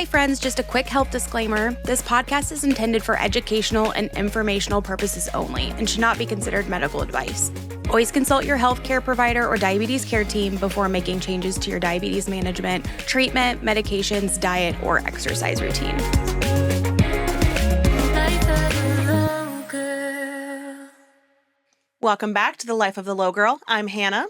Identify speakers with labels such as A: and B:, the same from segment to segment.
A: Hi friends, just a quick health disclaimer. This podcast is intended for educational and informational purposes only and should not be considered medical advice. Always consult your healthcare provider or diabetes care team before making changes to your diabetes management, treatment, medications, diet, or exercise routine.
B: Welcome back to the Life of the Low Girl. I'm Hannah.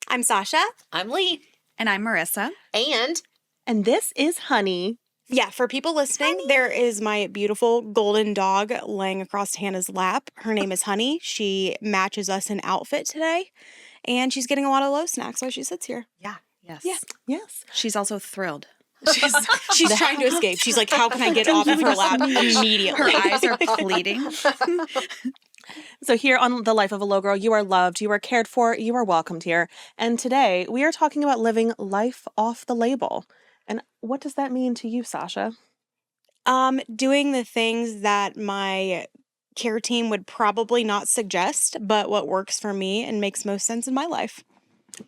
A: I'm Sasha.
C: I'm Lee.
D: And I'm Marissa.
B: And this is Honey.
A: Yeah, for people listening, there is my beautiful golden dog laying across Hannah's lap. Her name is Honey. She matches us in outfit today, and she's getting a lot of low snacks while she sits here.
D: Yeah. Yes.
A: Yeah.
B: Yes.
D: She's also thrilled.
A: She's trying to escape. She's like, how can I get off of her lap immediately?
D: Her eyes are pleading.
B: So here on The Life of a Low Girl, you are loved, you are cared for, you are welcomed here. And today we are talking about living life off the label. And what does that mean to you, Sasha?
A: Doing the things that my care team would probably not suggest, but what works for me and makes most sense in my life.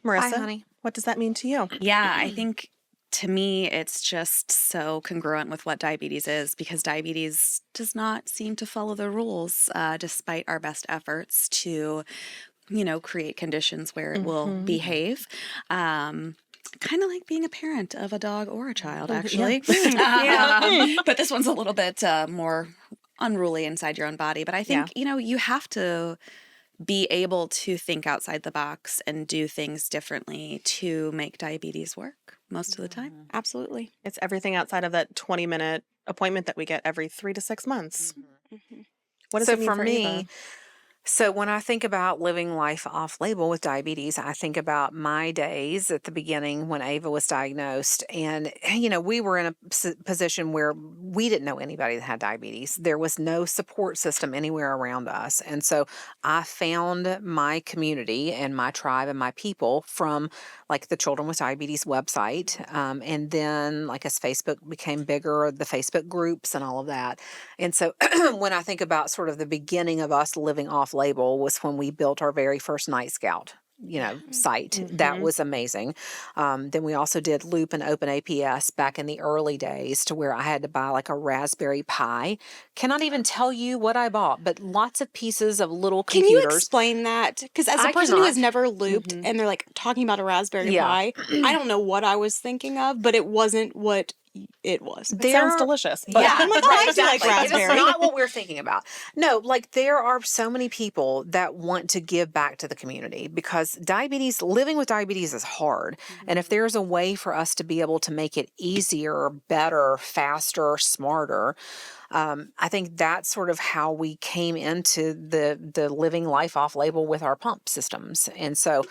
B: Marissa,
C: Hi, honey.
B: what does that mean to you?
D: Yeah, I think to me, it's just so congruent with what diabetes is because diabetes does not seem to follow the rules despite our best efforts to, create conditions where it will behave. Kind of like being a parent of a dog or a child, actually.
A: Yeah.
D: But this one's a little bit more unruly inside your own body. But I think, you have to be able to think outside the box and do things differently to make diabetes work most of the time.
A: Absolutely.
B: It's everything outside of that 20-minute appointment that we get every 3 to 6 months. What does it mean for
C: me?
B: Ava?
C: So when I think about living life off label with diabetes, I think about my days at the beginning when Ava was diagnosed. And, we were in a position where we didn't know anybody that had diabetes. There was no support system anywhere around us. And so I found my community and my tribe and my people from like the Children with Diabetes website. And then like as Facebook became bigger, the Facebook groups and all of that. And so when I think about sort of the beginning of us living off label was when we built our very first Night Scout, site. That was amazing. Then we also did Loop and Open APS back in the early days to where I had to buy like a Raspberry Pi. Cannot even tell you what I bought, but lots of pieces of little
A: Can
C: computers.
A: you explain that? Because as a
C: I
A: person who
C: cannot.
A: has never looped and they're like talking about a Raspberry Pi, I don't know what I was thinking of, but it wasn't what it was.
B: It sounds delicious. But
A: I'm like, I do like
C: It
A: raspberry.
C: is not what we're thinking about. No, like there are so many people that want to give back to the community because living with diabetes is hard. And if there's a way for us to be able to make it easier, better, faster, smarter, I think that's sort of how we came into the living life off label with our pump systems. And so,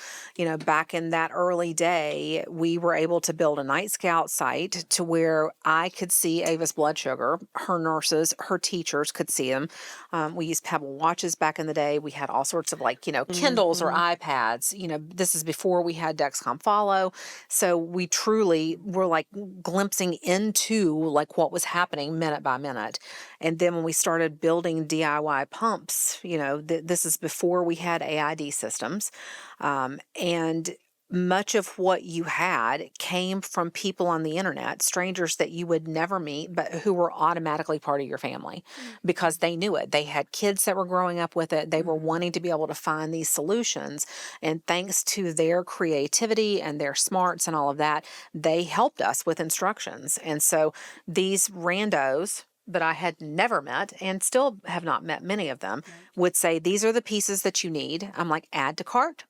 C: back in that early day, we were able to build a Night Scout site to where I could see Ava's blood sugar, her nurses, her teachers could see them. We used Pebble watches back in the day. We had all sorts of Kindles or iPads. This is before we had Dexcom Follow. So we truly were like glimpsing into like what was happening minute by minute. And then when we started building DIY pumps, this is before we had AID systems. And much of what you had came from people on the internet, strangers that you would never meet, but who were automatically part of your family because they knew it. They had kids that were growing up with it. They were wanting to be able to find these solutions. And thanks to their creativity and their smarts and all of that, they helped us with instructions. And so these randos that I had never met and still have not met many of them would say, these are the pieces that you need. I'm like, add to cart.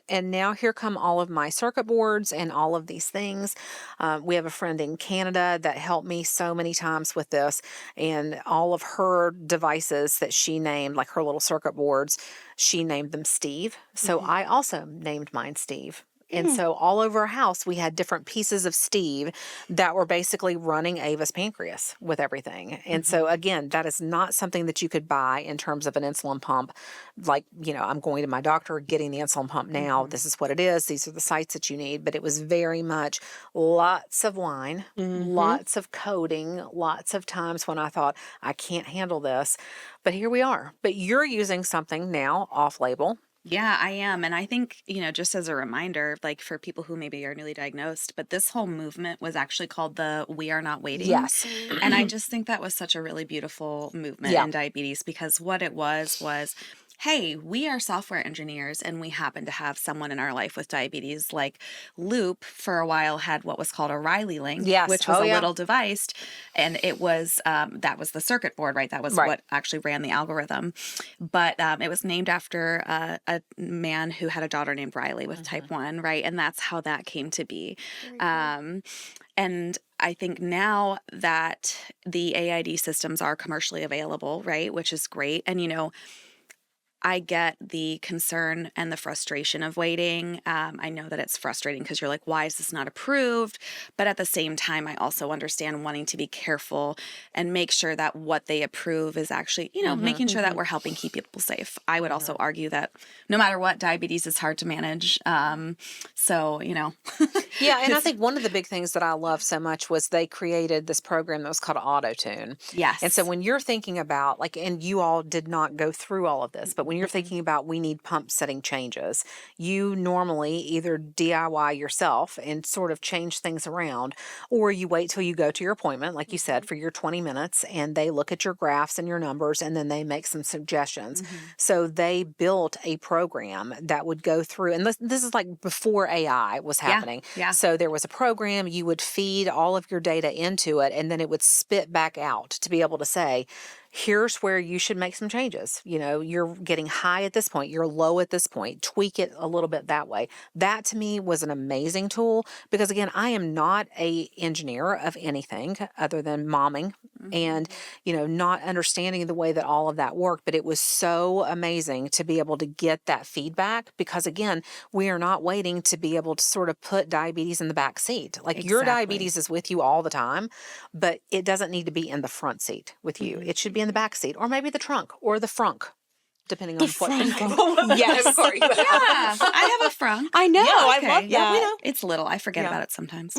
C: And now here come all of my circuit boards and all of these things. We have a friend in Canada that helped me so many times with this, and all of her devices that she named, like her little circuit boards, she named them Steve. So I also named mine Steve. And so all over our house, we had different pieces of Steve that were basically running Ava's pancreas with everything. And so again, that is not something that you could buy in terms of an insulin pump. Like, I'm going to my doctor, getting the insulin pump now. This is what it is. These are the sites that you need. But it was very much lots of wine, lots of coding, lots of times when I thought, I can't handle this. But here we are. But you're using something now off label
D: Yeah, I am. And I think, just as a reminder, like for people who maybe are newly diagnosed, but this whole movement was actually called the We Are Not Waiting.
C: Yes.
D: And I just think that was such a really beautiful movement
C: Yeah.
D: in diabetes, because what it was, hey, we are software engineers and we happen to have someone in our life with diabetes. Like Loop for a while had what was called a Riley link,
C: Yes.
D: which was
C: Oh,
D: a
C: yeah.
D: little device. And it was, that was the circuit board, right? That was
C: Right.
D: what actually ran the algorithm. But it was named after a man who had a daughter named Riley with type 1, right? And that's how that came to be. And I think now that the AID systems are commercially available, right, which is great. And, I get the concern and the frustration of waiting. I know that it's frustrating because you're like, why is this not approved? But at the same time, I also understand wanting to be careful and make sure that what they approve is actually, making sure that we're helping keep people safe. I would also argue that no matter what, diabetes is hard to manage. So.
C: Yeah, and I think one of the big things that I love so much was they created this program that was called AutoTune.
D: Yes.
C: And so when you're thinking about, like, and you all did not go through all of this, but when you're thinking about we need pump setting changes, you normally either DIY yourself and sort of change things around, or you wait till you go to your appointment, like you said, for your 20 minutes, and they look at your graphs and your numbers, and then they make some suggestions. So they built a program that would go through, and this is like before AI was happening.
D: Yeah.
C: So there was a program, you would feed all of your data into it, and then it would spit back out to be able to say, here's where you should make some changes. You're getting high at this point, you're low at this point, tweak it a little bit that way. That to me was an amazing tool because, again, I am not an engineer of anything other than momming and, not understanding the way that all of that worked. But it was so amazing to be able to get that feedback because, again, we are not waiting to be able to sort of put diabetes in the back seat. Like your diabetes is with you all the time, but it doesn't need to be in the front seat with you. It should be in the back seat or maybe the trunk or the frunk, depending on what.
B: Yes.
D: Yeah, I have a frunk.
B: I know.
D: Yeah,
B: I love that.
C: we know.
D: It's little. I forget about it sometimes.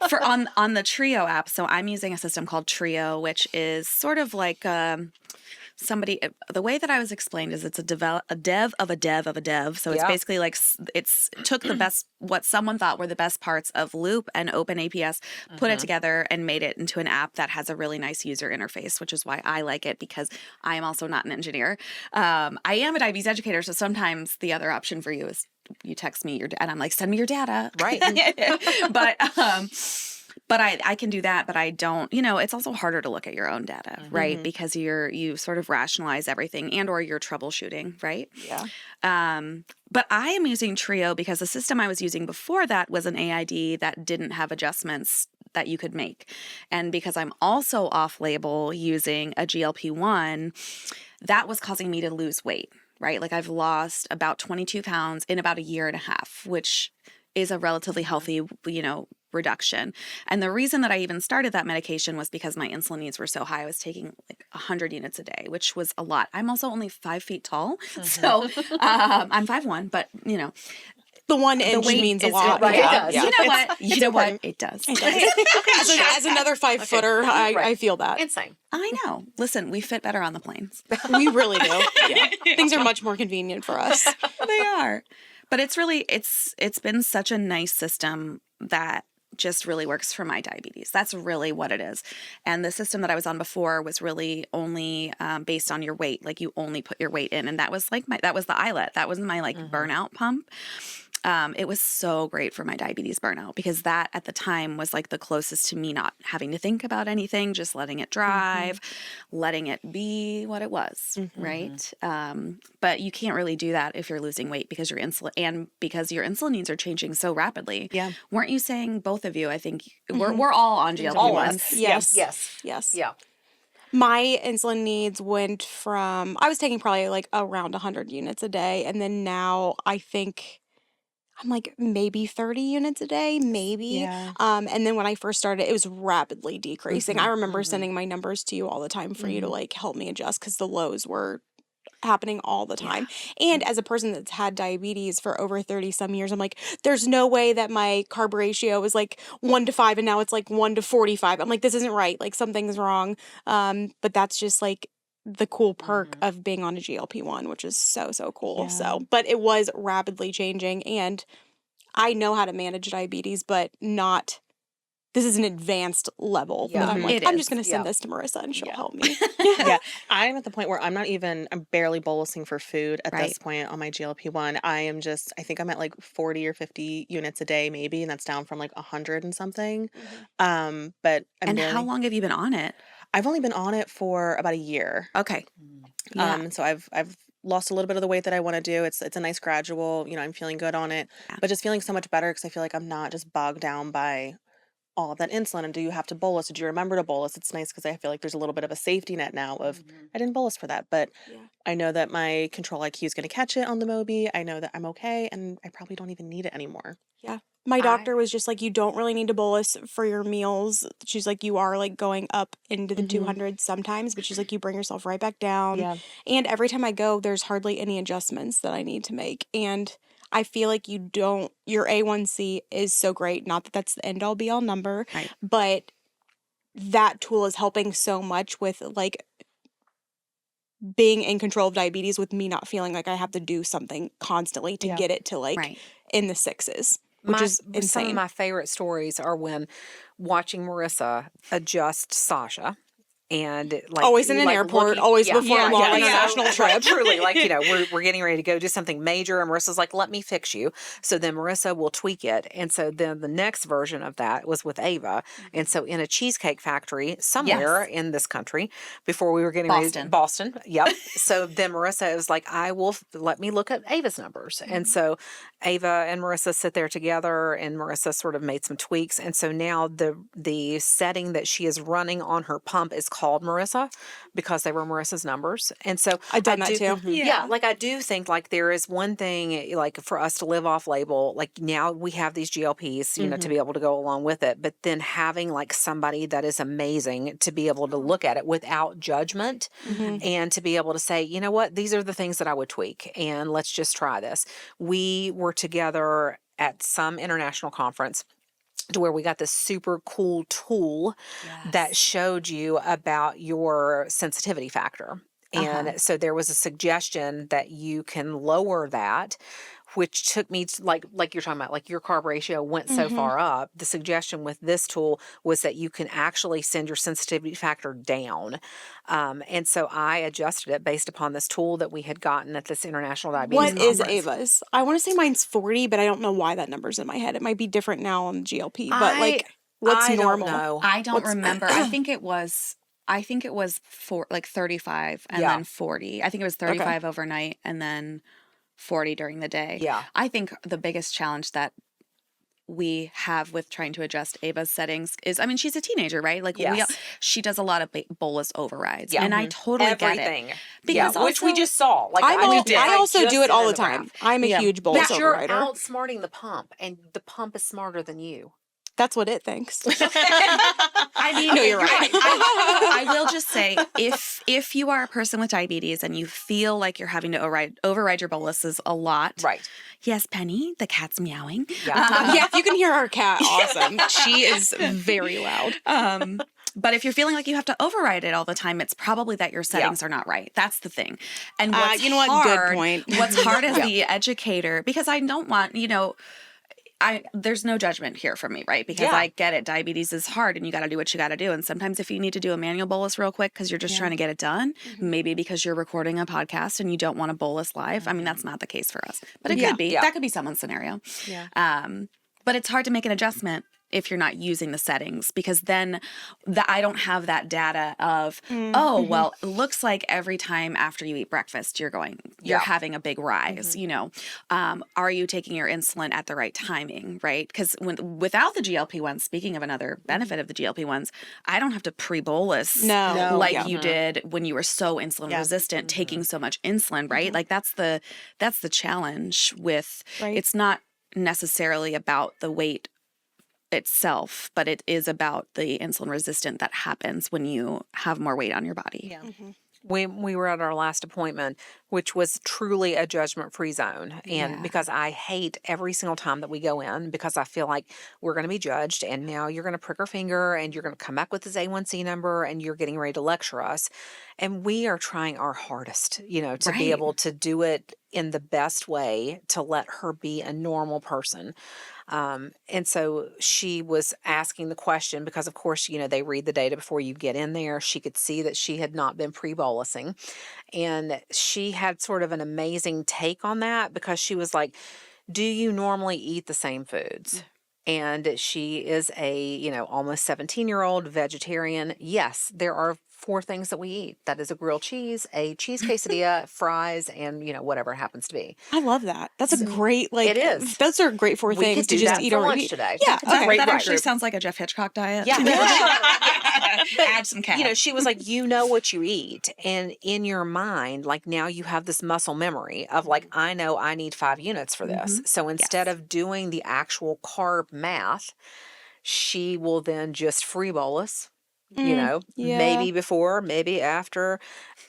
D: For on the Trio app, so I'm using a system called Trio, which is sort of like the way that I was explained is it's a dev of a dev of a dev. So it's basically like it's took the best, what someone thought were the best parts of Loop and OpenAPS, put it together and made it into an app that has a really nice user interface, which is why I like it because I am also not an engineer. I am a diabetes educator. So sometimes the other option for you is you text me and I'm like, send me your data.
C: Right.
D: But I can do that, but I don't, it's also harder to look at your own data, right? Because you sort of rationalize everything and or you're troubleshooting, right?
C: Yeah.
D: But I am using Trio because the system I was using before that was an AID that didn't have adjustments that you could make. And because I'm also off-label using a GLP-1, that was causing me to lose weight, right? Like I've lost about 22 pounds in about a year and a half, which is a relatively healthy, reduction. And the reason that I even started that medication was because my insulin needs were so high. I was taking like 100 units a day, which was a lot. I'm also only 5 feet tall. So I'm 5'1", but
B: the 1 inch means a lot.
C: Right,
B: Yeah.
C: it does.
B: Yeah.
D: You know what? You know what? It does.
B: As another 5-footer, I feel that.
C: Insane.
D: I know. Listen, we fit better on the planes.
B: We really do. Yeah. Things are much more convenient for us.
D: They are. But it's really, it's been such a nice system that just really works for my diabetes. That's really what it is. And the system that I was on before was really only based on your weight. Like you only put your weight in. And that was like that was the eyelet. That was my burnout pump. It was so great for my diabetes burnout because that at the time was like the closest to me not having to think about anything, just letting it drive, letting it be what it was, right? But you can't really do that if you're losing weight because your insulin needs are changing so rapidly.
B: Yeah.
D: Weren't you saying, both of you, I think we're all on GLP-1s?
B: Yes. Yeah. My insulin needs went from, I was taking probably like around 100 units a day. And then now I think I'm like maybe 30 units a day, maybe.
D: Yeah.
B: And then when I first started, it was rapidly decreasing. I remember sending my numbers to you all the time for you to like help me adjust because the lows were happening all the time. And as a person that's had diabetes for over 30 some years, I'm like, there's no way that my carb ratio was like 1:5 and now it's like 1:45. I'm like, this isn't right. Like something's wrong. But that's just like
A: the cool perk of being on a GLP-1, which is so, so cool.
B: Yeah.
A: So, but it was rapidly changing, and I know how to manage diabetes, but not, this is an advanced level that I'm like,
D: It
A: I'm
D: is.
A: just going to send
C: Yeah.
A: this to Marissa and she'll help me.
B: Yeah, I'm at the point where I'm barely bolusing for food at
D: Right.
B: this point on my GLP-1. I think I'm at like 40 or 50 units a day maybe, and that's down from like 100 and something. But
D: And how long have you been on it?
B: I've only been on it for about a year.
D: Okay. Yeah.
B: So I've lost a little bit of the weight that I want to do. It's a nice gradual, I'm feeling good on it, but just feeling so much better because I feel like I'm not just bogged down by all of that insulin. And do you have to bolus? Did you remember to bolus? It's nice because I feel like there's a little bit of a safety net now of I didn't bolus for that, but I know that my control IQ is going to catch it on the Mobi. I know that I'm okay, and I probably don't even need it anymore.
A: Yeah. My doctor was just like, you don't really need to bolus for your meals. She's like, you are like going up into the 200s sometimes, but she's like, you bring yourself right back down.
B: Yeah.
A: And every time I go, there's hardly any adjustments that I need to make. And I feel like your A1C is so great. Not that that's the end all be all number,
D: Right.
A: but that tool is helping so much with like being in control of diabetes, with me not feeling like I have to do something constantly to get it to like in the 6s. Which is insane.
C: Some of my favorite stories are when watching Marissa adjust Sasha. And like
A: always in an airport, always before a long international trip.
C: Truly, like, we're getting ready to go do something major, and Marissa's like, let me fix you. So then Marissa will tweak it. And so then the next version of that was with Ava. And so in a cheesecake factory somewhere in this country, before we were getting ready to Boston. Yep. So then Marissa was like, let me look at Ava's numbers. And so Ava and Marissa sit there together, and Marissa sort of made some tweaks. And so now the setting that she is running on her pump is called Marissa because they were Marissa's numbers. And so
A: I've done that too.
C: Yeah. Like I do think like there is one thing like for us to live off label, like now we have these GLPs, to be able to go along with it, but then having like somebody that is amazing to be able to look at it without judgment and to be able to say, you know what, these are the things that I would tweak and let's just try this. We were together at some international conference to where we got this super cool tool that showed you about your sensitivity factor. And so there was a suggestion that you can lower that, which took me to like you're talking about, like your carb ratio went so far up. The suggestion with this tool was that you can actually send your sensitivity factor down. And so I adjusted it based upon this tool that we had gotten at this international diabetes
A: What
C: conference.
A: is Ava's? I want to say mine's 40, but I don't know why that number's in my head. It might be different now on the GLP, but like what's normal?
C: Don't know.
D: I don't remember. I think it was for like 35 and then 40. I think it was 35 overnight and then 40 during the day.
C: Yeah.
D: I think the biggest challenge that we have with trying to adjust Ava's settings is, I mean, she's a teenager, right? Like she does a lot of bolus overrides. Yeah. And I totally get it.
C: Because which we just saw. Like
A: I also do it all the time. I'm a huge bolus
C: overrider.
A: overrider.
C: You're outsmarting the pump, and the pump is smarter than you.
A: That's what it thinks.
D: I mean,
A: no, you're right.
D: I will just say, if you are a person with diabetes and you feel like you're having to override your boluses a lot,
C: right?
D: Yes, Penny, the cat's meowing.
A: Yeah, if you can hear our cat, awesome. She is very loud.
D: But if you're feeling like you have to override it all the time, it's probably that your settings are not right. That's the thing. And what's
A: good point.
D: What's hard as the educator, because I don't want, there's no judgment here from me, right? Because I get it. Diabetes is hard and you got to do what you got to do. And sometimes if you need to do a manual bolus real quick because you're just trying to get it done, maybe because you're recording a podcast and you don't want to bolus live. I mean, that's not the case for us, but it could be. That could be someone's scenario. Yeah. But it's hard to make an adjustment if you're not using the settings, because then I don't have that data of, well, it looks like every time after you eat breakfast, you're having a big rise, are you taking your insulin at the right timing, right? Because without the GLP-1s, speaking of another benefit of the GLP-1s, I don't have to pre-bolus like you did when you were so insulin resistant, taking so much insulin, right? Like that's the challenge with, it's not necessarily about the weight itself, but it is about the insulin resistant that happens when you have more weight on your body.
B: Yeah.
C: when we were at our last appointment, which was truly a judgment-free zone. And because I hate every single time that we go in, because I feel like we're going to be judged, and now you're going to prick our finger and you're going to come back with this A1C number and you're getting ready to lecture us. And we are trying our hardest, to be able to do it in the best way to let her be a normal person. And so she was asking the question because, of course, they read the data before you get in there. She could see that she had not been pre-bolusing. And she had sort of an amazing take on that because she was like, do you normally eat the same foods? And she is a, almost 17-year-old vegetarian. Yes, there are 4 things that we eat. That is a grilled cheese, a cheese quesadilla, fries, and, whatever it happens to be.
B: I love that. That's a great,
C: it is.
B: Those are great 4 things to just eat or
C: lunch
B: eat.
C: today.
B: Yeah,
D: that actually sounds like a Jeff Hitchcock diet.
C: Yeah.
D: But, add some cat.
C: She was like, you know what you eat. And in your mind, like now you have this muscle memory of like, I know I need 5 units for this. So instead of doing the actual carb math, she will then just free bolus, maybe before, maybe after.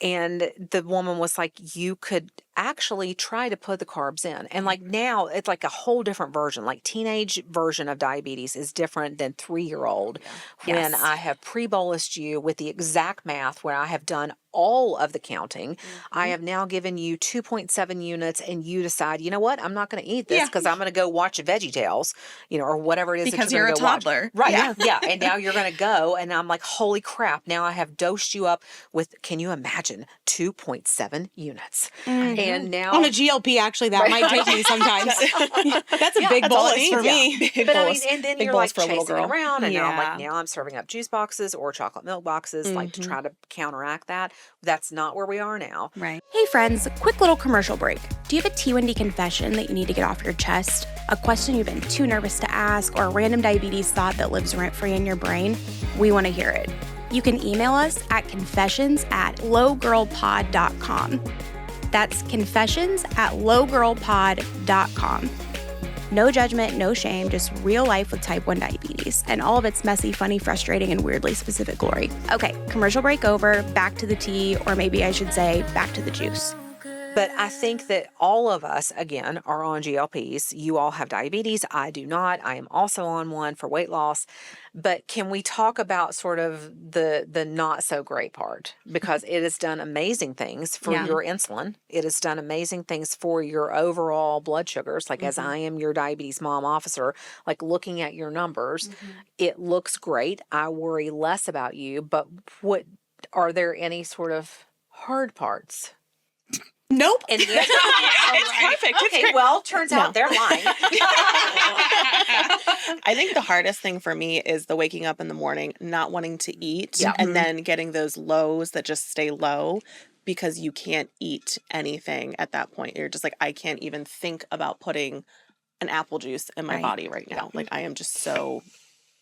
C: And the woman was like, you could actually try to put the carbs in. And like now it's like a whole different version. Like teenage version of diabetes is different than 3-year-old. When I have pre-bolused you with the exact math, where I have done all of the counting, I have now given you 2.7 units and you decide, you know what, I'm not going to eat this because I'm going to go watch VeggieTales, or whatever it is
D: because
C: that you're
D: you're a
C: going to
D: toddler.
C: Watch. Right. Yeah. And now you're going to go, and I'm like, holy crap, now I have dosed you up with, can you imagine, 2.7 units. And now
B: on a GLP, actually, that might take me sometimes. That's a big bolus for me.
C: But I mean, and then you're like chasing around, and now I'm like,
B: Yeah.
C: now I'm serving up juice boxes or chocolate milk boxes, like to try to counteract that. That's not where we are now.
D: Right.
A: Hey friends, quick little commercial break. Do you have a T1D confession that you need to get off your chest? A question you've been too nervous to ask, or a random diabetes thought that lives rent-free in your brain? We want to hear it. You can email us at confessions@lowgirlpod.com. That's confessions@lowgirlpod.com. No judgment, no shame, just real life with type 1 diabetes and all of its messy, funny, frustrating, and weirdly specific glory. Okay, commercial break over, back to the tea, or maybe I should say back to the juice.
C: But I think that all of us, again, are on GLPs. You all have diabetes. I do not. I am also on one for weight loss. But can we talk about sort of the not so great part? Because it has done amazing things for your insulin. It has done amazing things for your overall blood sugars. Like as I am your diabetes mom officer, like looking at your numbers, it looks great. I worry less about you. But are there any sort of hard parts?
B: Nope.
C: And the answer it's perfect. Okay, well, turns out they're lying.
B: I think the hardest thing for me is the waking up in the morning, not wanting to eat, and then getting those lows that just stay low because you can't eat anything at that point. You're just like, I can't even think about putting an apple juice in my body right now. Like I am just so...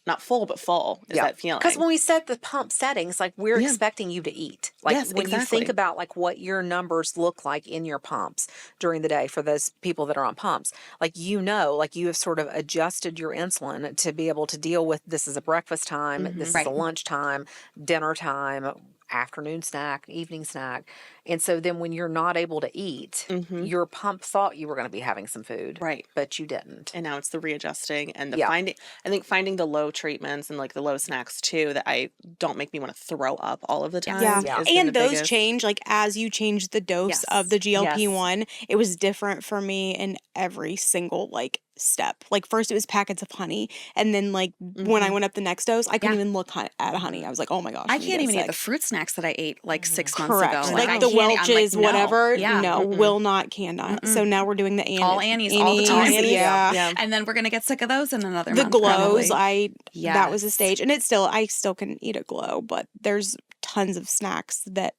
B: not full, but full is that feeling.
C: Because when we set the pump settings, like we're expecting you to eat. Like when you think about like what your numbers look like in your pumps during the day for those people that are on pumps, like like you have sort of adjusted your insulin to be able to deal with this is a breakfast time, this is a lunch time, dinner time, afternoon snack, evening snack. And so then when you're not able to eat, your pump thought you were going to be having some food. Right. But you didn't.
B: And now it's the readjusting and the finding the low treatments and like the low snacks too that I don't make me want to throw up all of the time.
E: And those change like as you change the dose of the GLP-1. It was different for me in every single like step. Like first it was packets of honey, and then like when I went up the next dose, I couldn't even look at a honey. I was like, oh my gosh,
D: I can't even eat the fruit snacks that I ate like 6 months
E: Correct.
D: ago.
E: Like the Welch's, whatever. No, will not, cannot. So now we're doing the
D: all Annie's all the time.
E: Yeah.
D: And then we're gonna get sick of those in another
E: the
D: month.
E: glows,
D: Probably.
E: That was a stage, and I still can eat a glow, but there's tons of snacks that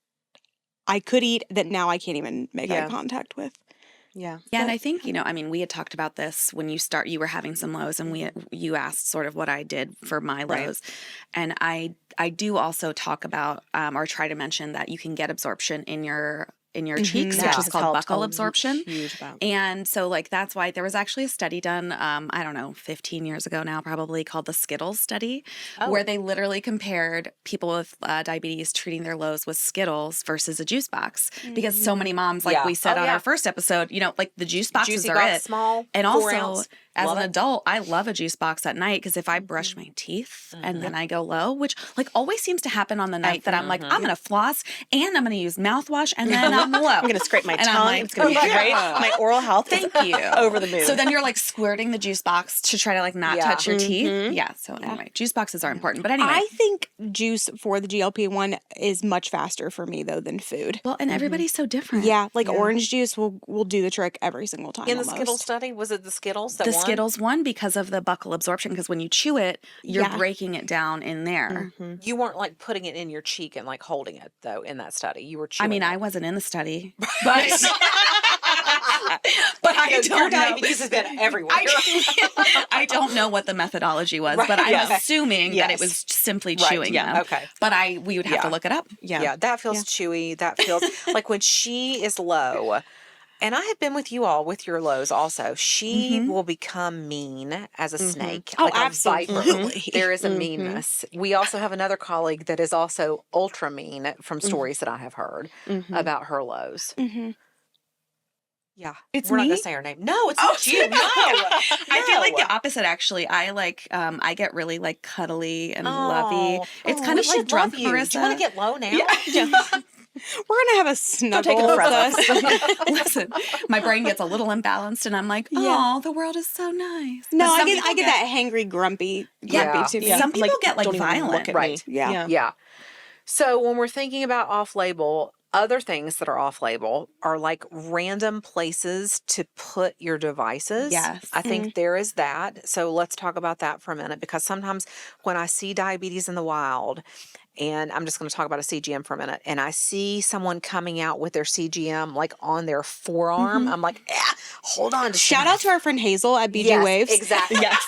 E: I could eat that now I can't even make eye contact with.
D: Yeah, and I think, I mean, we had talked about this when you were having some lows, and you asked sort of what I did for my lows. And I do also talk about or try to mention that you can get absorption in your in your cheeks,
B: Yeah,
D: which is
B: it's
D: called
B: helped
D: buccal
B: a
D: absorption.
B: huge amount.
D: And so like that's why there was actually a study done, I don't know, 15 years ago now probably, called the Skittles study, where they literally compared people with diabetes treating their lows with Skittles versus a juice box. Because so many moms, like we said on our first episode, you know, like the juice boxes
C: Juicy
D: are
C: box,
D: it.
C: small,
D: And
C: 4
D: also,
C: ounce.
D: as
C: Love
D: an
C: it.
D: adult, I love a juice box at night because if I brush my teeth and then I go low, which like always seems to happen on the night that I'm like, I'm going to floss and I'm going to use mouthwash and then I'm low.
B: I'm going to scrape my
D: And
B: tongue.
D: I'm like,
B: It's going to be great. My oral health is
D: thank you.
B: over the moon.
D: So then you're like squirting the juice box to try to like not touch your teeth. Yeah. So anyway, juice boxes are important. But anyway.
E: I think juice for the GLP-1 is much faster for me though than food.
D: Well, and everybody's so different.
E: Yeah, like orange juice will do the trick every single time.
C: In the
E: almost.
C: Skittles study, was it the Skittles that
D: The
C: won?
D: Skittles won because of the buccal absorption, because when you chew it, you're breaking it down in there.
C: You weren't like putting it in your cheek and like holding it though in that study. You were chewing
D: I mean,
C: it.
D: I wasn't in the study, but but I
C: Your
D: don't know.
C: diabetes has been everywhere.
D: I don't know what the methodology was, but I'm assuming that it was simply chewing them.
C: Okay.
D: But we would have to look it up.
C: Yeah, that feels chewy. That feels like when she is low, and I have been with you all with your lows also, she will become mean as a snake.
E: Oh,
C: like a
E: absolutely.
C: viper. There is a meanness. We also have another colleague that is also ultra mean from stories that I have heard about her lows. Yeah.
D: It's
C: We're not
D: me?
C: going to say her name. No, it's not you. No.
D: I feel like the opposite actually. I like I get really like cuddly and lovey. It's kind of like drunk
C: you.
D: Marissa.
C: Do you want to get low now?
E: We're gonna have a snuggle.
B: take it
E: with
B: from
E: us.
D: Listen, my brain gets a little imbalanced and I'm like, oh, the world is so nice.
E: No,
D: But
E: I
D: some
E: get
D: people
E: that hangry, grumpy too.
B: Yeah.
D: Some people get like
B: don't even
D: violent.
B: look at
C: Right.
B: me.
E: Yeah.
C: Yeah. So when we're thinking about off-label, other things that are off-label are like random places to put your devices.
D: Yes.
C: I think there is that. So let's talk about that for a minute, because sometimes when I see diabetes in the wild, and I'm just going to talk about a CGM for a minute, and I see someone coming out with their CGM like on their forearm, I'm like, hold on.
E: Shout out to our friend Hazel at BG
C: Yes,
E: Waves.
C: exactly.
E: Yes.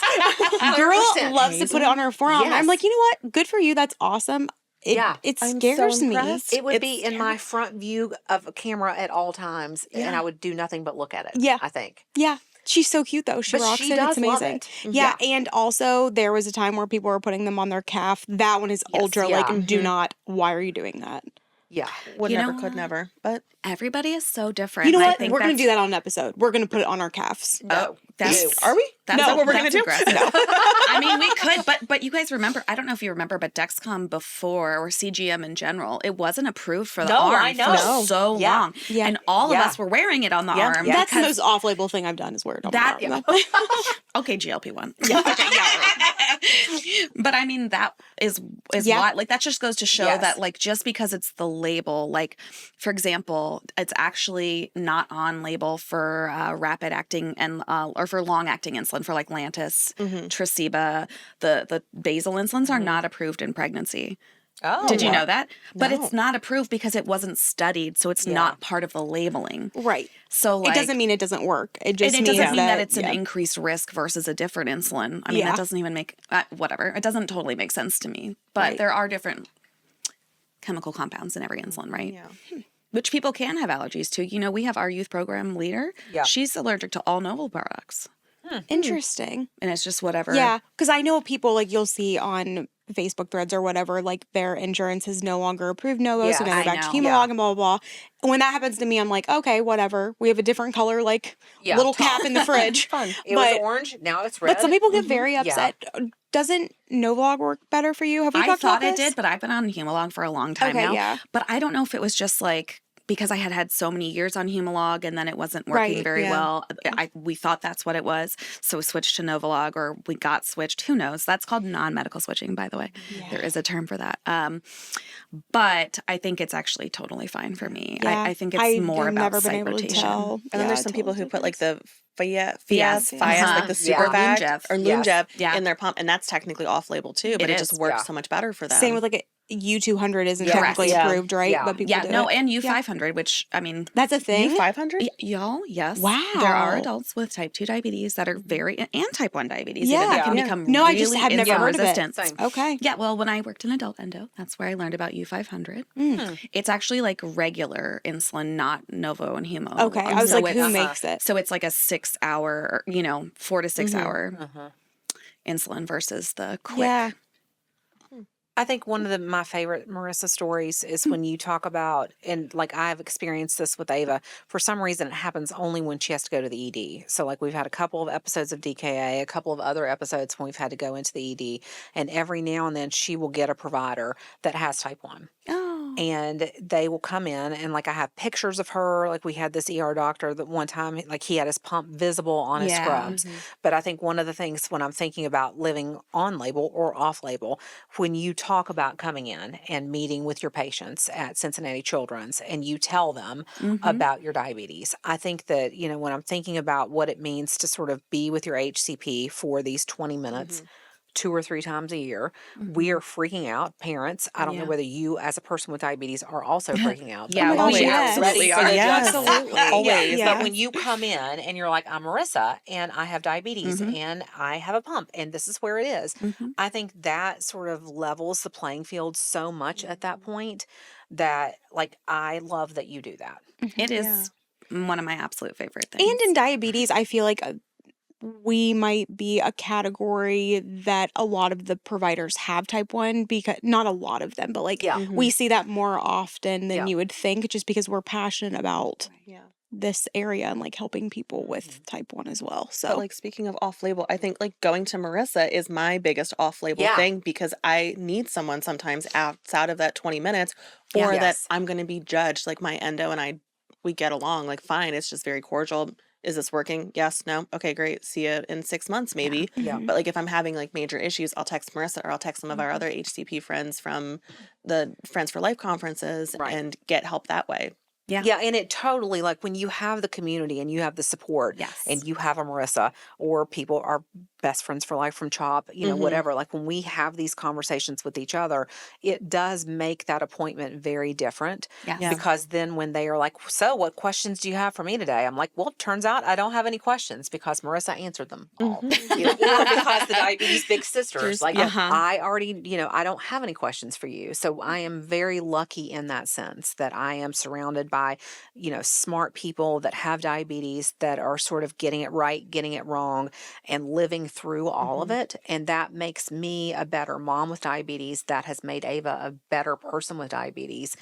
E: Girl
C: 100%
E: loves to put it on her forearm.
C: Yes.
E: I'm like, you know what? Good for you. That's awesome. It
B: I'm
E: scares
B: so
E: me.
B: impressed.
C: It would be in my front view of a camera at all times, and I would do nothing but look at it.
E: Yeah.
C: I think.
E: Yeah. She's so cute though. She
C: But
E: rocks
C: she
E: it.
C: does
E: It's
C: love
E: amazing.
C: it.
E: Yeah. And also there was a time where people were putting them on their calf. That one is ultra like, do not. Why are you doing that?
C: Yeah.
B: Would
D: You
B: never,
D: know
B: could never. But
D: Everybody is so different.
E: You know
D: and I
E: what?
D: think
E: We're going to
D: that's-
E: do that on an episode. We're going to put it on our calves.
C: No.
D: That's,
B: are we?
D: That's
B: No, what we're gonna
D: that's
B: do?
D: aggressive.
B: No.
D: I mean, we could, but you guys remember? I don't know if you remember, but Dexcom before, or CGM in general, it wasn't approved for the
C: No,
D: arm
C: I know.
D: for so
C: Yeah.
D: long,
E: Yeah.
D: and all of
C: Yeah.
D: us were wearing it on the arm.
E: That's the
D: because
E: most off-label thing I've done is wear it on
D: that.
E: my arm.
D: Okay, GLP-1.
E: Yeah. Okay, yeah.
D: But I mean, that is why, like, that just goes to show
C: Yes.
D: that, like, just because it's the label, like, for example, it's actually not on label for rapid acting and or for long acting insulin, for like Lantus, Tresiba. The basal insulins are not approved in pregnancy.
C: Oh.
D: Did you know that? But
E: No.
D: it's not approved because it wasn't studied, so it's not part of the labeling.
E: Right.
D: So like,
E: It doesn't mean it doesn't work. It just
D: and it
E: means
D: doesn't mean that it's an
E: yeah.
D: increased risk versus a different insulin. I mean,
E: Yeah.
D: that doesn't even make whatever. It doesn't totally make sense to me. But
E: Right.
D: there are different chemical compounds in every insulin, right?
B: yeah.
D: Which people can have allergies to. You know, we have our youth program leader.
C: Yeah.
D: She's allergic to all Noble products,
E: Interesting.
D: and it's just whatever.
E: Yeah, because I know people like you'll see on Facebook threads or whatever, like their insurance is no longer approved Novo, so
C: Yeah,
E: now they're
D: I
E: back to
D: know.
E: Humalog and blah, blah, blah. When that happens to me, I'm like, okay, whatever. We have a different color, like little cap in the fridge.
B: Fun.
C: It
E: but,
C: was orange. Now it's red.
E: but some people get very upset. Doesn't Novolog work better for you? Have we
D: I
E: talked
D: thought
E: about
D: it
E: this?
D: did, but I've been on Humalog for a long time
E: Okay,
D: now.
E: yeah.
D: But I don't know if it was just like because I had so many years on Humalog and then it wasn't working
E: Right,
D: very
E: yeah.
D: well. We thought that's what it was. So we switched to Novolog, or we got switched. Who knows? That's called non-medical switching, by the way. There is a term for that. But I think it's actually totally fine for me.
E: Yeah.
D: I think it's more
E: I've
D: about
E: never
D: site
E: been able to
D: rotation.
E: tell.
B: And then
E: Yeah,
B: there's some people who
E: totally
B: put like the
D: Fias,
B: Fias, like the super
D: Or
B: fact
D: Lungev.
B: or
C: Yes.
B: Lungev
D: Yeah.
B: in their pump, and that's technically off-label too, but it just
D: is.
B: works
C: Yeah.
B: so much better for them.
E: Same with like U200 isn't
C: Yes.
E: technically
B: Yeah.
E: approved, right?
C: Yeah.
E: But people
D: Yeah,
E: do
D: no,
E: it.
D: and U500, which, I mean,
E: That's a thing?
B: U500?
D: y'all, yes.
E: Wow.
D: There are adults with type 2 diabetes that are very, and type 1 diabetes, even,
E: Yeah.
D: that can
B: Yeah.
D: become
E: No, I just
D: really
E: have never
D: insulin
E: heard of it.
D: resistant.
C: Same.
E: Okay.
D: Yeah, well, when I worked in adult endo, that's where I learned about U500. It's actually like regular insulin, not Novo and Hemo.
E: Okay. I was
D: So
E: like, who
D: it's-
E: makes it?
D: So it's like a 6 hour, 4 to 6 hour
C: Uh-huh.
D: insulin versus the quick.
E: Yeah.
C: I think one of my favorite Marissa stories is when you talk about, and like I've experienced this with Ava, for some reason it happens only when she has to go to the ED. So like we've had a couple of episodes of DKA, a couple of other episodes when we've had to go into the ED, and every now and then she will get a provider that has type 1.
D: Oh.
C: And they will come in, and like I have pictures of her. Like we had this ER doctor that one time, like he had his pump visible on his
D: Yeah.
C: scrubs. But I think one of the things when I'm thinking about living on label or off label, when you talk about coming in and meeting with your patients at Cincinnati Children's and you tell them about your diabetes, I think that, when I'm thinking about what it means to sort of be with your HCP for these 20 minutes, 2 or 3 times a year, we are freaking out. Parents, I don't know
B: Yeah.
C: whether you as a person with diabetes are also freaking out.
D: Yeah,
C: but
D: we
C: are
D: absolutely
C: ready for
D: are.
C: the
B: Yes.
C: judgment.
B: Absolutely.
C: Always.
E: Yeah.
C: But when you come in and you're like, I'm Marissa and I have diabetes and I have a pump and this is where it is, I think that sort of levels the playing field so much at that point that, like, I love that you do that.
D: It is one of my absolute favorite things.
E: And in diabetes, I feel like we might be a category that a lot of the providers have type 1, because not a lot of them, but like
C: Yeah.
E: we see that more often than
C: Yeah.
E: you would think, just because we're passionate about
B: Yeah.
E: this area and like helping people with type 1 as well. So
B: But like speaking of off label, I think like going to Marissa is my biggest off label
C: Yeah.
B: thing, because I need someone sometimes outside of that 20 minutes, or that
C: Yes.
B: I'm going to be judged. Like my endo and we get along like fine. It's just very cordial. Is this working? Yes, no. Okay, great. See you in 6 months maybe.
C: Yeah.
B: But like if I'm having like major issues, I'll text Marissa, or I'll text some of our other HCP friends from the Friends for Life conferences
C: Right.
B: and get help that way.
D: Yeah.
C: Yeah, and it totally, like when you have the community and you have the support
D: Yes.
C: and you have a Marissa, or people are best friends for life from CHOP, whatever, like when we have these conversations with each other, it does make that appointment very different.
D: Yes.
B: Yeah.
C: Because then when they are like, so what questions do you have for me today? I'm like, well, it turns out I don't have any questions because Marissa answered them all. Or because the Diabetes Big Sisters, like I already, I don't have any questions for you. So I am very lucky in that sense that I am surrounded by, smart people that have diabetes, that are sort of getting it right, getting it wrong, and living through all of it. And that makes me a better mom with diabetes. That has made Ava a better person with diabetes.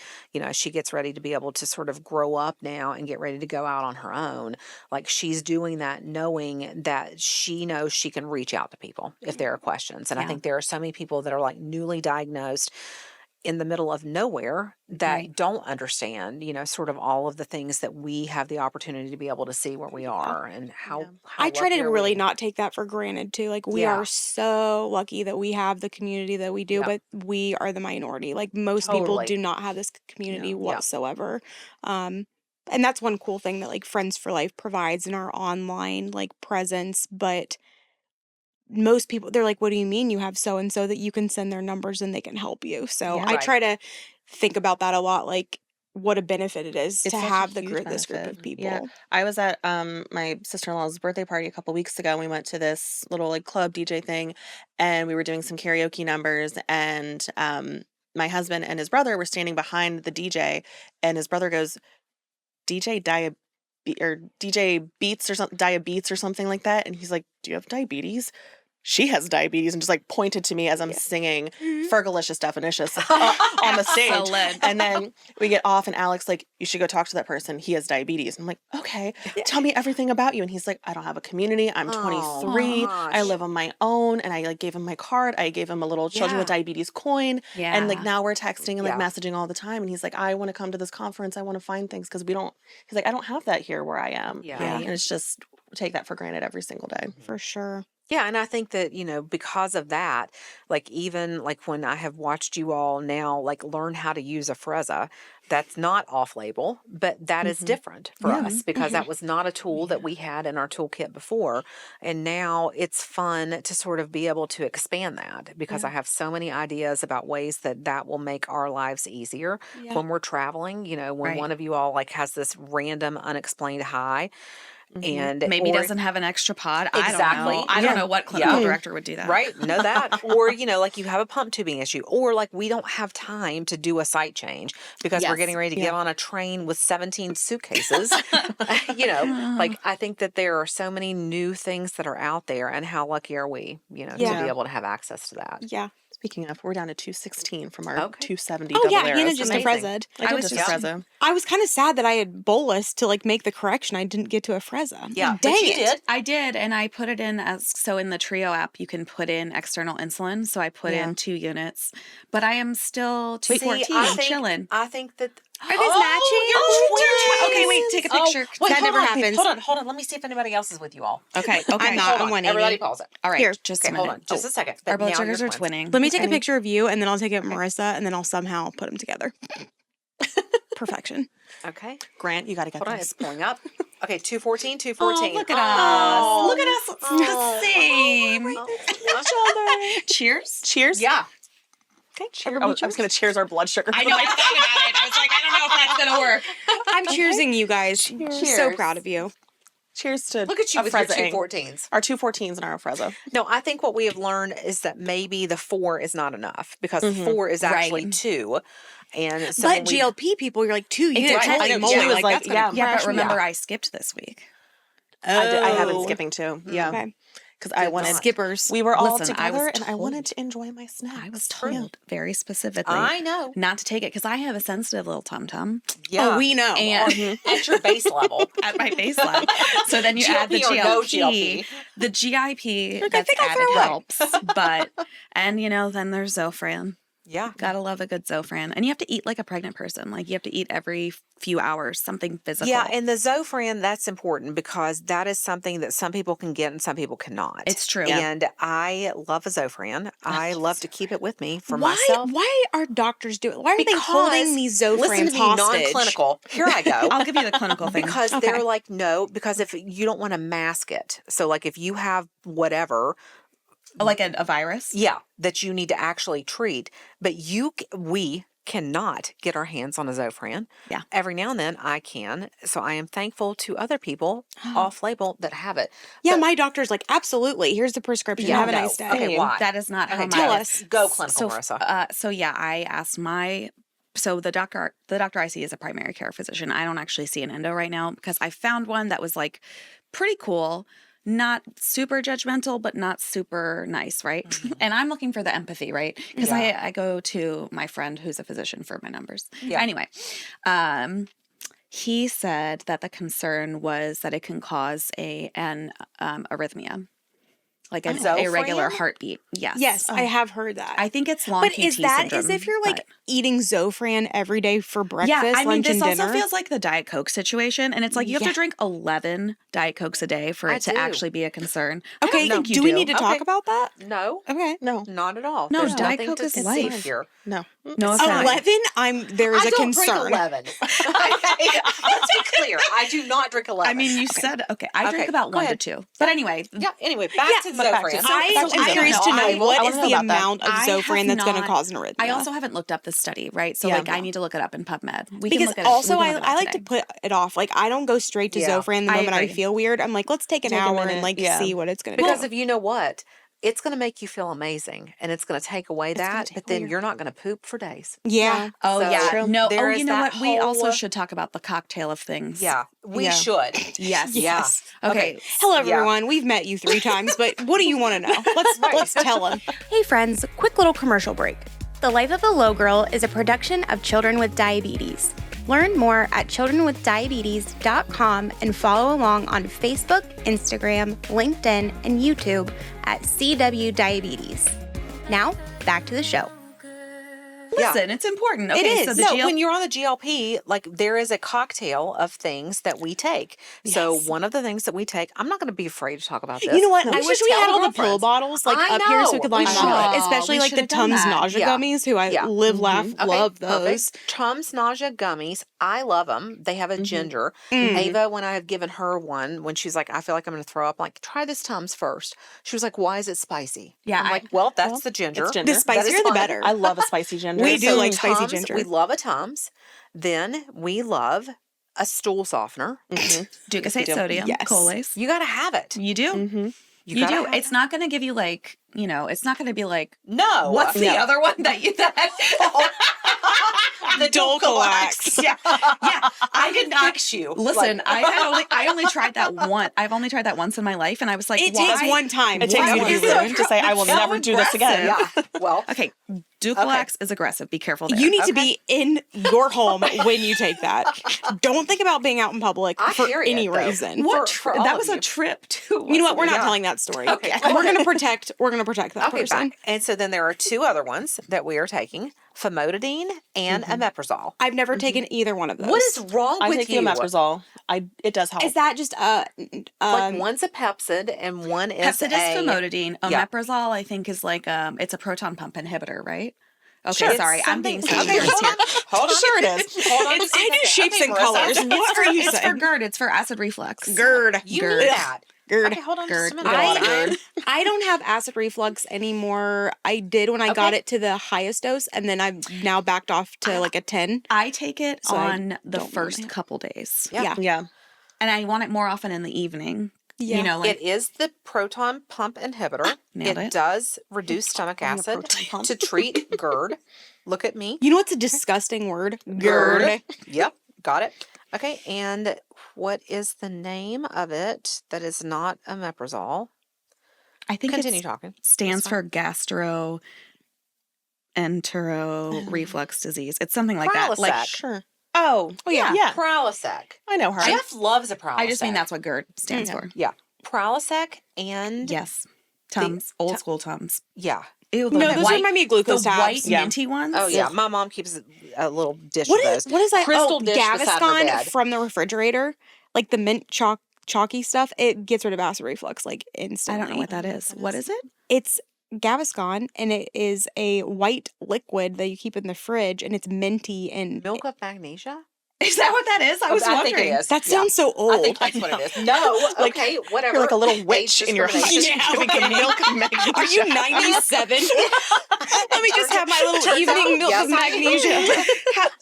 C: She gets ready to be able to sort of grow up now and get ready to go out on her own. Like she's doing that knowing that she knows she can reach out to people if there are questions. And I think there are so many people that are like newly diagnosed in the middle of nowhere that don't understand, sort of all of the things that we have the opportunity to be able to see where we are and how
E: I try
C: lucky
E: to
C: are
E: really
C: we?
E: not take that for granted too. Like we
C: Yeah.
E: are so lucky that we have the community that we do,
C: Yeah.
E: but we are the minority. Like most people
C: Totally.
E: do not have this community
C: Yeah.
E: whatsoever. And that's one cool thing that like Friends for Life provides in our online like presence, but most people, they're like, what do you mean you have so and so, that you can send their numbers and they can help you? So
B: Yeah.
E: I
C: Right.
E: try to think about that a lot, like what a benefit it is
B: It's
E: to
B: such a
E: have
B: huge
E: this group
B: benefit.
E: of people.
B: Yeah. I was at my sister-in-law's birthday party a couple weeks ago, and we went to this little like club DJ thing, and we were doing some karaoke numbers, and my husband and his brother were standing behind the DJ, and his brother goes, DJ DJ Beats or something, Diabetes or something like that, and he's like, do you have diabetes? She has diabetes, and just like pointed to me as I'm singing Fergalicious Definitious on the stage.
D: So lit.
B: And then we get off, and Alex like, you should go talk to that person. He has diabetes. And I'm like, okay, tell me everything about you. And he's like, I don't have a community. I'm 23. I
C: gosh.
B: live on my own. And I like gave him my card. I gave him a little Children with Diabetes coin.
D: Yeah.
B: And like now we're texting and like
C: Yeah.
B: messaging all the time. And he's like, I want to come to this conference. I want to find things because he's like, I don't have that here where I am.
C: Yeah.
B: And it's just take that for granted every single day.
E: For sure.
C: Yeah, and I think that, because of that, like even like when I have watched you all now like learn how to use a Frezza, that's not off label, but that is different for us because that was not a tool that we had in our toolkit before. And now it's fun to sort of be able to expand that because I have so many ideas about ways that will make our lives easier when we're traveling, when one of you all like has this random unexplained high. And
D: maybe doesn't have an extra pod.
C: Exactly.
D: I don't know what clinical director would do that.
C: Right. Know that. Or, like you have a pump tubing issue, or like we don't have time to do a site change because we're getting ready to get on a train with 17 suitcases. Like I think that there are so many new things that are out there, and how lucky are we, to be able to have access to that.
E: Yeah.
B: Speaking of, we're down to 216 from our 270
E: Oh,
B: double
E: yeah,
B: arrows.
E: Hannah just Freza'd.
B: I was just Frezza.
E: I was kind of sad that I had bolus to like make the correction. I didn't get to a Frezza.
C: Yeah,
E: dang
C: you
E: it.
C: did.
D: I did, and I put it in so in the Trio app, you can put in external insulin. So I put in 2 units, but I am still 214 chilling.
C: I think that.
D: Are these matching? Okay, wait, take a picture.
E: That never happens.
C: Hold on. Let me see if anybody else is with you all.
D: Okay.
E: I'm not. I'm 180.
C: Everybody pause it.
D: All right.
E: Here.
D: Just
C: Okay,
D: a minute.
C: hold on. Just a second.
D: Our blood
C: Now
D: sugars
C: you're
D: are
C: twins.
D: twinning.
E: Let me take a picture of you, and then I'll take it of Marissa, and then I'll somehow put them together. Perfection.
C: Okay.
B: Grant, you got to get
C: Hold on.
B: this.
C: It's pulling up. Okay, 214, 214.
D: Oh, look at us. Look at us. It's the same. Cheers.
B: Cheers.
C: Yeah.
B: Okay, cheers. I was going to cheers our blood sugar.
D: I know. I thought about it. I was like, I don't know if that's going to work.
E: I'm cheersing you guys. So proud of you.
B: Cheers to
C: Look at you with your
B: Frezza-ing.
C: 214s.
B: Our 214s and our Frezza.
C: No, I think what we have learned is that maybe the 4 is not enough because 4 is actually 2. And so
E: But GLP people, you're like 2 units.
C: right.
E: Holy
C: I know,
E: moly,
C: Molly
B: was
E: like, that's
B: like,
E: gonna
B: yeah,
E: crash
D: But
E: me.
D: remember, I skipped this week.
B: I have been skipping too. Yeah.
E: Okay.
B: Because I wanted
E: Skippers.
B: We were all
D: Listen, I was
B: together, and I
D: told-
B: waned to enjoy my snacks.
D: I was told very specifically
C: I know.
D: not to take it because I have a sensitive little tum-tum
C: Yeah.
E: Oh, we know.
D: and
C: At your base level.
D: at my baseline. So then you add the
C: GLP or no
D: GLP.
C: GLP.
D: The GIP
E: I
D: that's
E: think I'll
D: added
E: throw up.
D: helps. But, and then there's Zofran.
C: Yeah.
D: Gotta love a good Zofran. And you have to eat like a pregnant person. Like you have to eat every few hours, something physical.
C: Yeah, and the Zofran, that's important because that is something that some people can get and some people cannot.
D: It's true.
C: And I love a Zofran. I love to keep it with me for myself.
E: Why are doctors doing? Why are they holding these Zofrans
C: listen to me,
E: hostage?
C: non-clinical. Here I go.
D: I'll give you the clinical thing.
C: Because they're like, no, because if you don't want to mask it. So like if you have whatever,
D: Like a virus?
C: yeah, that you need to actually treat, but we cannot get our hands on a Zofran.
D: Yeah.
C: Every now and then I can. So I am thankful to other people off label that have it.
E: Yeah,
C: But-
E: my doctor's like, absolutely. Here's the prescription.
C: Yeah,
E: Have a
C: no.
E: nice day.
C: Okay, why?
D: That is not how
C: Okay,
D: my
C: tell
E: us.
C: us. Go clinical,
D: So,
C: Marissa.
D: so yeah, I asked so the doctor I see is a primary care physician. I don't actually see an endo right now because I found one that was like pretty cool, not super judgmental, but not super nice, right? And I'm looking for the empathy, right? Because I go to my friend who's a physician for my numbers.
C: Yeah.
D: Anyway, he said that the concern was that it can cause an arrhythmia, like an
C: Zofran?
D: irregular heartbeat. Yes.
E: Yes, I have heard that.
D: I think it's long
E: but
D: QT
E: is that
D: syndrome,
E: as if you're like
D: but-
E: eating Zofran every day for breakfast,
D: yeah, I mean,
E: lunch,
D: this
E: and dinner?
D: also feels like the Diet Coke situation, and it's like you have
E: Yeah.
D: to drink 11 Diet Cokes a day for
C: I
D: it to
C: do.
D: actually be a concern. I
E: Okay,
D: don't think you
E: do we need to talk
C: Okay.
E: about that?
C: No,
E: Okay.
B: No.
C: not at all.
D: No,
C: There's
D: Diet
C: nothing
D: Coke
C: to
D: is
C: see
D: life.
C: here.
B: No.
D: No offense.
E: 11? There is
C: I
E: a
C: don't
E: concern.
C: drink 11. Let's be clear. I do not drink 11.
D: I mean, you said okay. I drink
C: Okay,
D: about
C: go
D: 1
C: ahead.
D: to 2. But anyway,
C: Yeah, anyway, back to
B: but back to-
C: Zofran.
B: So-
E: I'm curious to know what is the amount of
D: I
E: Zofran
D: have
E: that's going to
D: not-
E: cause an arrhythmia.
D: I also haven't looked up the study, right? So
B: Yeah.
D: like I need to look it up in PubMed. We
E: because
D: can look at
E: also
D: it. We can look it
E: I
D: up
E: like to
D: today.
E: put it off. Like I don't go straight to
C: Yeah,
E: Zofran the
D: I
E: moment I
D: agree.
E: feel weird. I'm like, let's take an
B: Take a
E: hour
B: minute,
E: and like
B: yeah.
E: see what it's going to
C: Because
E: do.
C: if you know what, it's going to make you feel amazing, and it's going to take away that. But then you're not going to poop for days.
E: Yeah.
D: Oh
C: So,
D: yeah,
C: true.
D: no.
C: there
D: Oh,
C: is
D: you know
C: that
D: what? We also
C: whole-
D: should talk about the cocktail of things.
C: Yeah, we
B: Yeah.
C: should.
D: Yes.
C: Yes.
D: Okay.
E: Hello,
C: Yeah.
E: everyone. We've met you 3 times, but what do you want to know? Let's tell them.
A: Hey friends, quick little commercial break. The Life of a Low Girl is a production of Children with Diabetes. Learn more at childrenwithdiabetes.com and follow along on Facebook, Instagram, LinkedIn, and YouTube at CW Diabetes. Now, back to the show.
D: Listen, it's important. Okay,
E: It
D: so
E: is.
D: the
C: No, when you're on the GLP, like there is a cocktail of things that we take. So one of the things that we take, I'm not going to be afraid to talk about this.
E: You know what?
C: We
E: I
C: should
E: wish we
C: tell
E: had all the
C: girlfriends.
E: pill bottles like
C: I
E: up here so we
C: know.
E: could line
C: We
E: them up.
C: should.
E: Especially
D: We
E: like the
D: should have done
E: Tums
D: that.
E: nausea
C: Yeah.
E: gummies, who I
C: Yeah.
E: live, laugh,
C: Okay,
E: love those.
C: perfect. Tums nausea gummies. I love them. They have a ginger. Ava, when I had given her one, when she's like, I feel like I'm going to throw up, I'm like, try this Tums first. She was like, why is it spicy?
D: Yeah,
C: I'm like, well, that's the ginger.
B: It's ginger.
E: The spicier the
C: fine.
E: better.
B: I love a spicy ginger.
E: We do
C: So
E: like spicy
C: Tums,
E: ginger.
C: We love a Tums. Then we love a stool softener.
D: Ducosate sodium,
E: Yes.
D: Colace.
C: You got to have it.
D: You do. You
C: gotta
D: do.
C: have
D: It's
C: it.
D: not going to give you like, it's not going to be like,
C: No.
D: what's the other one that you
C: the
E: Dulcolax.
D: Yeah. Yeah. I did not
C: fix you.
D: Listen,
C: Like-
D: I only tried that once. I've only tried that once in my life, and I was like,
E: It
D: why?
E: takes one time.
B: It takes
E: for
B: you to be
E: you to
B: ruined to say, I will
D: so
B: never do this again.
D: aggressive.
C: Yeah. Well,
D: Okay, Ducolax is aggressive. Be careful there.
E: You need to be in your home when you take that. Don't think about being out in public
C: I
E: for
C: hear it,
E: any
C: though.
E: reason.
D: What?
C: for all
D: That
C: of
D: was
C: you.
D: a trip too.
E: You know what? We're not
C: Yeah.
E: telling that story.
C: Okay.
E: We're gonna protect. We're gonna protect that
C: okay,
E: person.
C: fine. And so then there are two other ones that we are taking: famotidine and omeprazole.
E: I've never taken either one of those.
C: What is wrong
B: I
C: with
B: take
C: you?
B: the omeprazole. It does help.
E: Is that just
C: Like one's a Pepcid and one is
D: Pepsid is
C: a
D: famotidine.
C: Yeah.
D: Omeprazole, I think, is like it's a proton pump inhibitor, right? Okay,
C: Sure.
D: sorry,
C: It's
D: I'm being so
C: something- Okay,
D: ignorant
C: hold
D: here.
C: Hold on.
B: Sure it is.
C: Hold on.
E: I do
C: Okay,
E: shapes and
C: Marissa.
E: colors. What are you
D: It's for
E: saying?
D: GERD. It's for acid reflux.
E: GERD.
C: You
D: GERD.
C: need that.
E: GERD.
C: Okay, hold on
D: GERD.
C: just a minute.
B: We got a lot of GERD.
E: I don't have acid reflux anymore. I did when I got
C: Okay.
E: it to the highest dose, and then I've now backed off to like a 10.
D: I take it
E: So I
D: on the
E: don't
D: first
E: really-
D: couple days.
C: Yeah.
B: Yeah.
D: And I want it more often in the evening.
E: Yeah.
D: You know, like
C: It is the proton pump inhibitor.
D: Nailed it.
C: Does reduce stomach acid
B: proton pump.
C: to treat GERD. Look at me.
E: You know what's a disgusting word?
C: GERD. Yep, got it. Okay, and what is the name of it that is not omeprazole?
D: I think
C: Continue
D: it
C: talking.
D: stands for gastroenteroliflex reflux disease. It's something like that. Like
C: Prilosec.
E: Sure.
B: Oh,
C: Yeah,
B: yeah.
C: Prilosec.
B: I know her.
C: Jeff loves a Prilosec.
D: I just mean that's what GERD stands for.
C: Yeah, Prilosec and
D: Yes. Tums. Old school Tums.
C: yeah.
D: Ew, the
E: No, those
D: white,
E: remind me of glucose
D: the
E: tabs.
D: white
B: Yeah.
D: minty ones.
C: Oh yeah, my mom keeps a little dish
E: What
C: of
E: is
C: those.
E: that?
C: Crystal
E: Oh,
C: dish beside her
E: Gaviscon
C: bed.
E: from the refrigerator, like the mint chalky stuff. It gets rid of acid reflux like instantly.
D: I don't know what that is. What is it?
E: It's Gaviscon, and it is a white liquid that you keep in the fridge, and it's minty and
C: Milk of magnesia?
D: Is that what that is? I was
C: I
D: wondering.
C: think it is.
E: that
C: Yeah.
E: sounds so old.
C: I think that's what it is. No,
B: Like,
C: okay, whatever.
B: You're like a little
C: Age
B: witch in your house.
C: discrimination.
B: Drinking milk of magnesia.
E: Are you 97? Let me just have my little
C: Turns
E: evening
C: out,
E: milk
C: yes,
E: of
C: I am.
E: magnesia.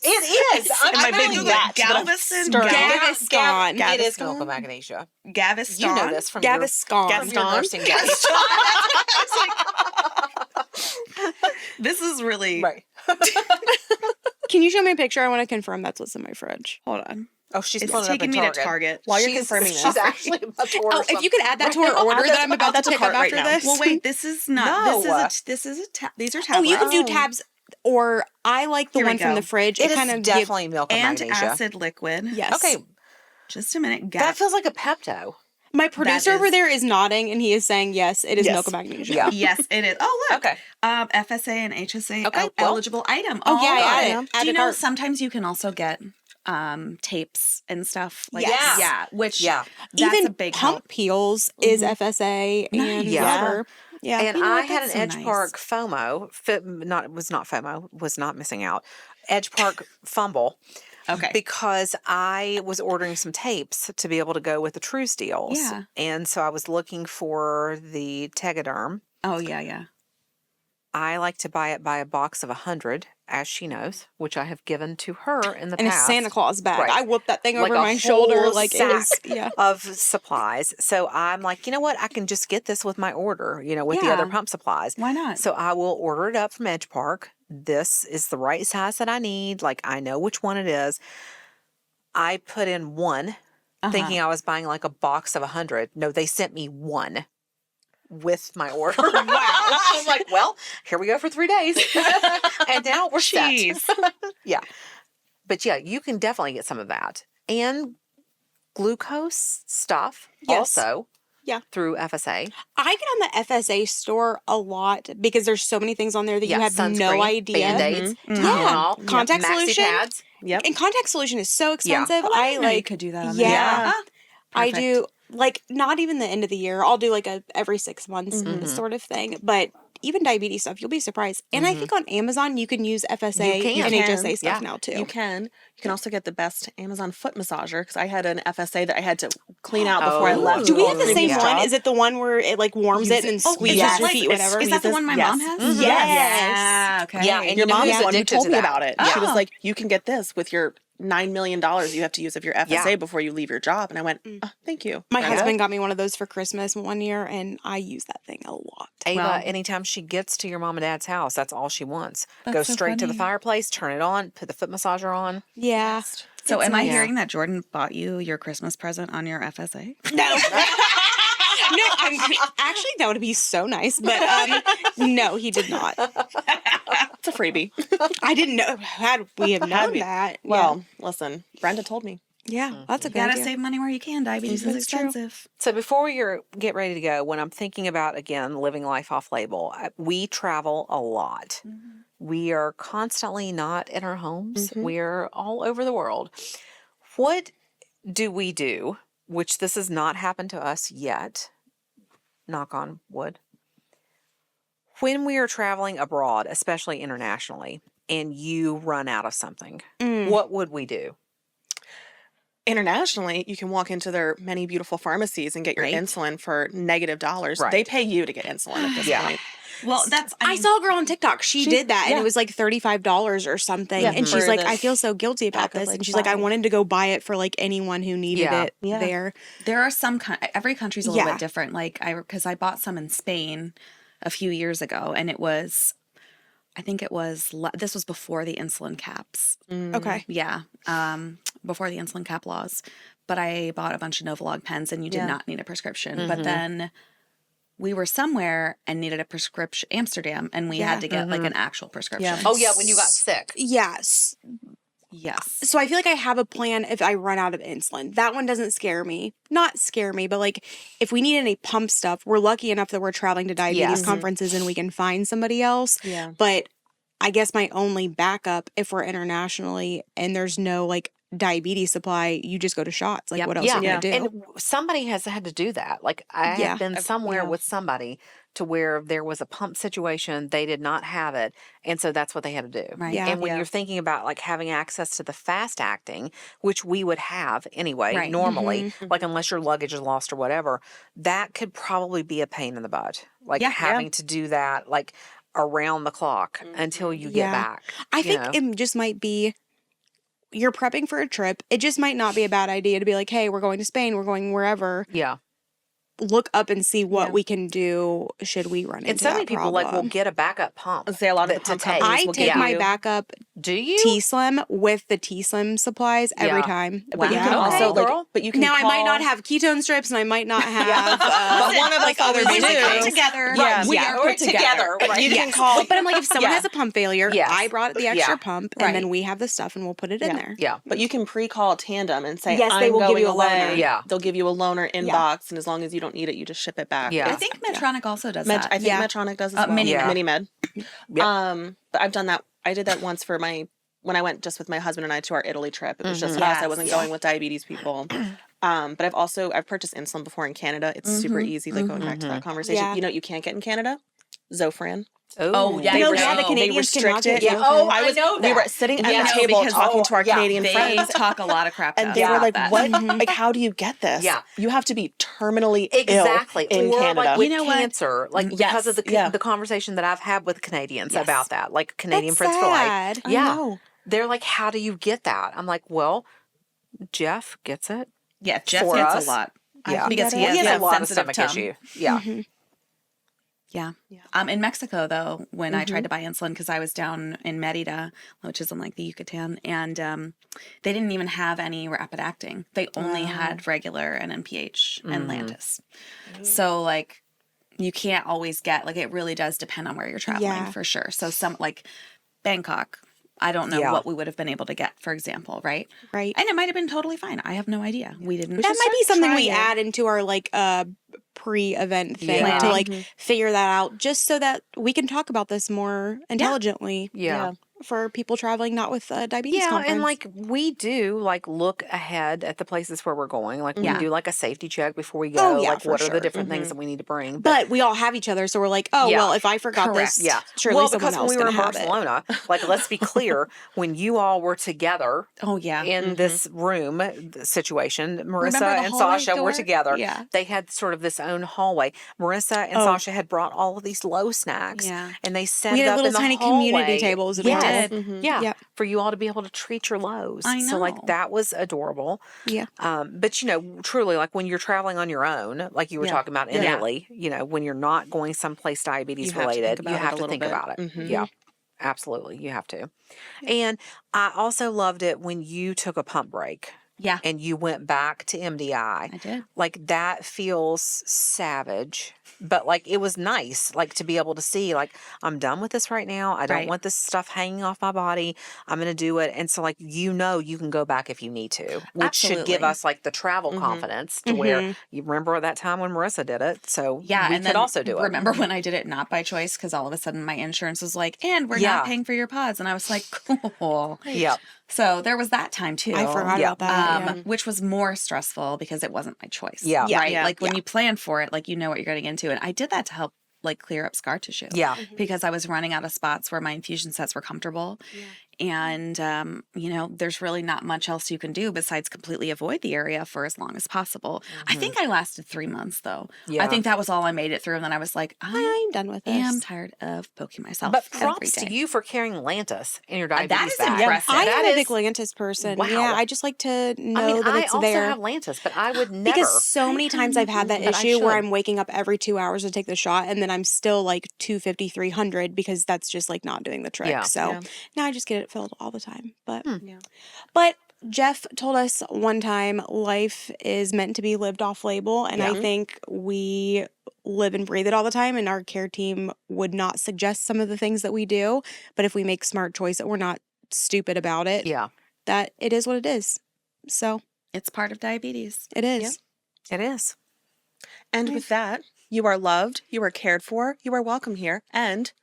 C: It is.
B: In my big
C: Googled
B: vat.
D: Galveston.
E: Gaviscon.
C: It is milk
D: Gaviscon?
C: of magnesia.
D: Gaviston.
C: You know this from
E: Gaviscon.
C: your, from your
B: Gaston.
C: nursing days.
D: This is really.
C: Right.
E: Can you show me a picture? I want to confirm that's what's in my fridge.
D: Hold on.
C: Oh, she's
D: It's
C: pulling up
D: taking
C: a
D: me to
C: Target.
D: Target.
B: While you're
C: She's-
B: confirming
C: she's
B: this.
C: actually about to order
E: Oh, if you could add that to our
B: I'll
E: order
B: add
E: that
B: that-
E: I'm
B: I'll
E: about
B: add
E: to
B: that to
E: pick
B: cart
E: up
B: right
E: after
B: now.
E: this.
D: Well, wait. This is not.
C: No.
D: This is these are
E: Oh,
D: tablets.
E: you can do tabs, or I like the
D: Here we
E: one from
D: go.
E: the fridge.
C: It is
E: kind of
C: definitely milk of magnesia.
D: Antacid liquid.
E: yes.
C: Okay,
D: Just a minute.
C: that feels like a Pepto.
E: My producer over
D: is-
E: there is nodding, and he is saying yes, it is
B: Yes.
E: milk of magnesia.
C: Yeah.
D: Yes, it is. Oh, look.
C: Okay.
D: FSA and HSA
C: Okay, well-
D: eligible item.
E: Oh, yeah, I
D: got
E: added
D: it.
E: it.
D: Do
E: Add
D: you
E: to
D: know
E: cart.
D: sometimes you can also get tapes and stuff like
E: Yes.
D: yeah, which
C: Yeah.
D: that's
E: Even
D: a big
E: pump
D: help.
E: peels is FSA and
D: Nice.
C: Yeah.
E: rubber. Yeah.
C: And
D: You know
C: I
D: what?
C: had an
D: That's so
C: Edge
D: nice.
C: Park FOMO. Was not missing out. Edge Park fumble.
D: Okay.
C: Because I was ordering some tapes to be able to go with the True Steels.
D: Yeah.
C: And so I was looking for the Tegaderm.
D: Oh yeah, yeah.
C: I like to buy it by a box of 100, as she knows, which I have given to her in the
E: in a
C: past.
E: Santa Claus bag.
C: Right.
E: I whooped that thing
C: Like
E: over
C: a
E: my shoulder
C: whole
E: like it was.
C: sack.
E: Yeah.
C: Of supplies. So I'm like, you know what? I can just get this with my order, with the other
D: Yeah.
C: pump supplies.
D: Why not?
C: So I will order it up from Edge Park. This is the right size that I need. Like, I know which one it is. I put in one, thinking I was buying like a box of 100. No, they sent me one with my order. Wow. I'm like, well, here we go for 3 days. And now we're
D: Jeez.
C: set. Yeah. But yeah, you can definitely get some of that. And glucose stuff
E: Yes.
C: also. through FSA.
E: I get on the FSA store a lot because there's so many things on there that you have
C: sunscreen,
E: no idea.
C: Band-Aids,
E: Yeah.
C: Tylenol,
E: Contact
C: maxi
E: solution.
C: pads.
B: Yep.
E: And contact solution is so
C: Yeah.
E: expensive.
D: Oh, I didn't know you could do that on there.
E: Yeah. I
D: Perfect.
E: do, like, not even the end of the year. I'll do, like, a every 6 months sort of thing. But even diabetes stuff, you'll be surprised. And I think on Amazon, you can use FSA
C: You
E: and
C: can.
E: HSA stuff now, too.
B: You can. You can also get the best Amazon foot massager because I had an FSA that I had to clean out before I left.
E: Do we
B: to
E: have
B: go
E: the same
B: previous
E: one?
B: job.
E: Is it the one where it, like, warms it and squeezes
B: yes.
E: your feet, whatever?
D: Is that the one my mom
B: Yes.
D: has?
E: Yes.
D: Okay.
C: Yeah, and
B: Your
C: you know
B: mom
C: who's
B: is the one who
C: addicted
B: told
C: to
B: me
C: that?
B: about it. She was like, you can get this with your $9 million you have to use of your FSA before you leave your job. And I went, oh, thank you.
E: My husband got me one of those for Christmas one year, and I use that thing a lot.
C: Ava, anytime she gets to your mom and dad's house, that's all she wants. Go
D: That's so
C: straight to the
D: funny.
C: fireplace, turn it on, put the foot massager on.
E: Yeah.
D: So
E: It's
D: am I
E: nice.
D: hearing that Jordan bought you your Christmas present on your FSA?
E: No. No, actually, that would be so nice, but no, he did not.
B: It's a freebie.
E: I didn't know. Had we have known that,
B: Well, listen, Brenda told me.
E: yeah, that's a
D: You
E: good
D: gotta
E: idea.
D: save money where you can. Diabetes is
E: That's true.
D: expensive.
C: So before we get ready to go, when I'm thinking about, again, living life off label, we travel a lot. We are constantly not in our homes. We're all over the world. What do we do, which this has not happened to us yet, knock on wood, when we are traveling abroad, especially internationally, and you run out of something, what would we do?
B: Internationally, you can walk into their many beautiful pharmacies and get your
D: Right.
B: insulin for $-.
C: Right.
B: They pay you to get insulin at this point.
D: Well, that's
E: I saw a girl on TikTok. She did that, and
B: yeah.
E: it was like $35 or something.
B: Yeah,
E: and she's
B: for
E: like,
B: the
E: I feel so guilty about
B: pack of,
E: this.
B: like,
E: And she's like, I
B: 5.
E: wanted to go buy it for like anyone who needed
C: Yeah.
E: it
B: Yeah.
E: there.
D: There are some every country's a little
E: Yeah.
D: bit different. Like because I bought some in Spain a few years ago, and it was, I think it was this was before the insulin caps.
E: Okay.
D: Yeah, before the insulin cap laws. But I bought a bunch of Novolog pens, and you did not need a prescription. But then we were somewhere and needed a prescription, Amsterdam, and we had to get like an actual prescription.
C: Oh, yeah, when you got sick.
E: Yes.
D: Yes.
E: So I feel like I have a plan if I run out of insulin. That one doesn't scare me. Not scare me, but like if we need any pump stuff, we're lucky enough that we're traveling to diabetes conferences and we can find somebody else.
B: Yeah.
E: But I guess my only backup if we're internationally and there's no like diabetes supply, you just go to shots. Like what else are you gonna do?
C: And somebody has had to do that. Like I have been somewhere with somebody to where there was a pump situation, they did not have it, and so that's what they had to do.
D: Right.
E: Yeah.
C: And when you're thinking about like having access to the fast acting, which we would have anyway,
D: Right.
C: normally, like unless your luggage is lost or whatever, that could probably be a pain in the butt. Like having to do that like around the clock until you get back.
E: I
C: you
E: think
C: know?
E: it just might be you're prepping for a trip. It just might not be a bad idea to be like, hey, we're going to Spain, we're going wherever.
C: Yeah.
E: Look up and see what we can do should we run into
C: And so many
E: that
C: people like will
E: problem.
C: get a backup pump.
B: Say a lot of the
C: to
B: pump
C: take.
B: companies
E: I
B: will
E: take
B: give
E: my
B: you.
E: backup
C: Do you?
E: T-Slim with the T-Slim supplies every
C: Yeah.
E: time.
B: But you can
C: Wow.
B: also
C: Okay,
B: like,
C: girl.
B: but you can
E: Now I might
B: call-
E: not have ketone strips and I might not have
B: But one of us others
E: other
B: do.
E: things.
D: together.
B: Yeah.
D: We
B: Yeah.
D: are put together.
C: right?
B: You can
C: Yes.
B: call.
E: But I'm like, if someone has a pump failure,
C: Yes.
E: I brought the extra
C: Yeah.
E: pump, and then we have the stuff, and we'll put it in there.
C: Yeah.
B: But you can pre-call Tandem and say,
E: Yes, they
B: I'm
E: will give
B: going
E: you a
B: away.
E: loaner.
C: Yeah.
B: They'll give you a loaner inbox, and as long as you don't need it, you just ship it back.
C: Yeah.
D: I think Medtronic also does
B: I
D: that.
B: think Medtronic does as well.
D: Mini
C: Med.
B: Mini Med.
C: Yep.
B: But I've done that. I did that once for when I went just with my husband and I to our Italy trip. It was just us. I wasn't going with diabetes people. But I've purchased insulin before in Canada. It's super easy. Like going back to that conversation.
E: Yeah.
B: You know what you can't get in Canada? Zofran.
D: Oh, yeah.
E: No,
D: They
E: yeah, the
D: restrict
E: Canadians cannot
B: restrict
E: get
B: it.
E: Zofran.
C: Oh,
B: I
C: know that.
B: We were sitting at
C: Yeah,
B: the table
C: because-
B: talking to our Canadian
D: They
B: friends.
D: talk a lot of crap to
B: And
D: us
B: they were
D: about
B: like,
D: that.
B: "What? Like, how do you get this?
C: Yeah.
B: You have to be terminally
C: Exactly.
B: ill in
C: or
B: Canada."
C: like with
D: You know what?
C: cancer, like because of
B: Yes.
C: the conversation that I've had with Canadians
D: Yes.
C: about that, like Canadian
E: That's
C: Friends for Life.
E: sad. I
C: Yeah.
B: know.
C: They're like, how do you get that? I'm like, well, Jeff gets it.
D: Yeah, Jeff
C: For
D: gets
C: us.
D: a lot.
C: Yeah.
D: Because he
C: He
D: has
C: has a lot of
D: sensitive
C: stomach
D: tongue.
C: issue. Yeah.
D: Yeah. In Mexico, though, when I tried to buy insulin, because I was down in Merida, which is in like the Yucatan, and they didn't even have any rapid acting. They only had regular and NPH and Lantus. So, like, you can't always get, like, it really does depend on where you're traveling
E: Yeah.
D: for sure. So, some, like, Bangkok, I don't know what we would have been able to get, for example, right?
E: Right.
D: And it might have been totally fine. I have no idea. We didn't.
E: That might be something we add into our like pre-event thing to like figure that out, just so that we can talk about this more intelligently.
C: Yeah.
E: For people traveling not with diabetes conference.
C: And like we do like look ahead at the places where we're going. Like we do like a safety check before we go. Like what are the different things that we need to bring?
E: But we all have each other, so we're like, oh well, if I forgot this, surely someone else
C: when we were in Barcelona, like let's be clear, when you all were together, in this room situation, Marissa and Sasha were together.
D: Yeah.
C: They had sort of this own hallway. Marissa and Sasha had brought all of these low snacks, and they set it up in the
E: tiny
C: hallway.
E: community tables.
C: For you all to be able to treat your lows.
D: I know.
C: So like that was adorable.
E: Yeah.
C: But truly like when you're traveling on your own, like you were talking about in Italy, when you're not going someplace diabetes related, you have to think about it. Yeah. Absolutely. You have to. And I also loved it when you took a pump break.
D: Yeah.
C: And you went back to MDI.
D: I did.
C: Like that feels savage, but like it was nice, like to be able to see, like, I'm done with this right now. I don't want this stuff hanging off my body. I'm going to do it. And so like, you can go back if you need to, which should give us like the travel confidence to where you remember that time when Marissa did it. So we could also do it.
D: Remember when I did it not by choice, because all of a sudden my insurance was like, and we're not paying for your pods. And I was like, cool.
C: Yep.
D: So there was that time too.
E: I forgot about that.
D: Which was more stressful because it wasn't my choice.
C: Yeah.
D: Right? Like when you plan for it, like you know what you're getting into. And I did that to help like clear up scar tissue.
C: Yeah.
D: Because I was running out of spots where my infusion sets were comfortable. Yeah. And, there's really not much else you can do besides completely avoid the area for as long as possible. I think I lasted 3 months, though. Yeah. I think that was all I made it through. And then I was like, I'm
E: done with this.
D: I'm tired of poking myself.
C: But props to you for carrying Lantus in your diabetes
D: That is
C: bag.
D: impressive.
E: I am a big Lantus person.
C: Wow.
E: Yeah, I just like to know that it's there.
C: I also have Lantus, but I would never.
E: Because so many times I've had that issue where I'm waking up every 2 hours to take the shot, and then I'm still like 250, 300 because that's just like not doing the trick.
C: Yeah.
E: So now I just get it filled all the time. But Jeff told us one time life is meant to be lived off label, and I think we live and breathe it all the time, and our care team would not suggest some of the things that we do, but if we make smart choices, we're not stupid about it.
C: Yeah.
E: That it is what it is. So
D: it's part of diabetes.
E: It is.
C: It is.
B: And with that, you are loved, you are cared for, you are welcome here, and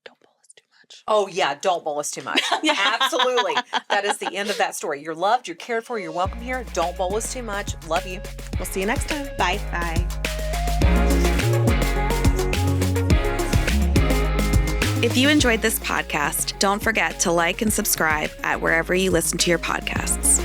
B: don't bolus too much.
C: Oh, yeah, don't bolus too much. Absolutely. That is the end of that story. You're loved, you're cared for, you're welcome here. Don't bolus too much. Love you.
B: We'll see you next time.
E: Bye.
D: Bye. If you enjoyed this podcast, don't forget to like and subscribe at wherever you listen to your podcasts.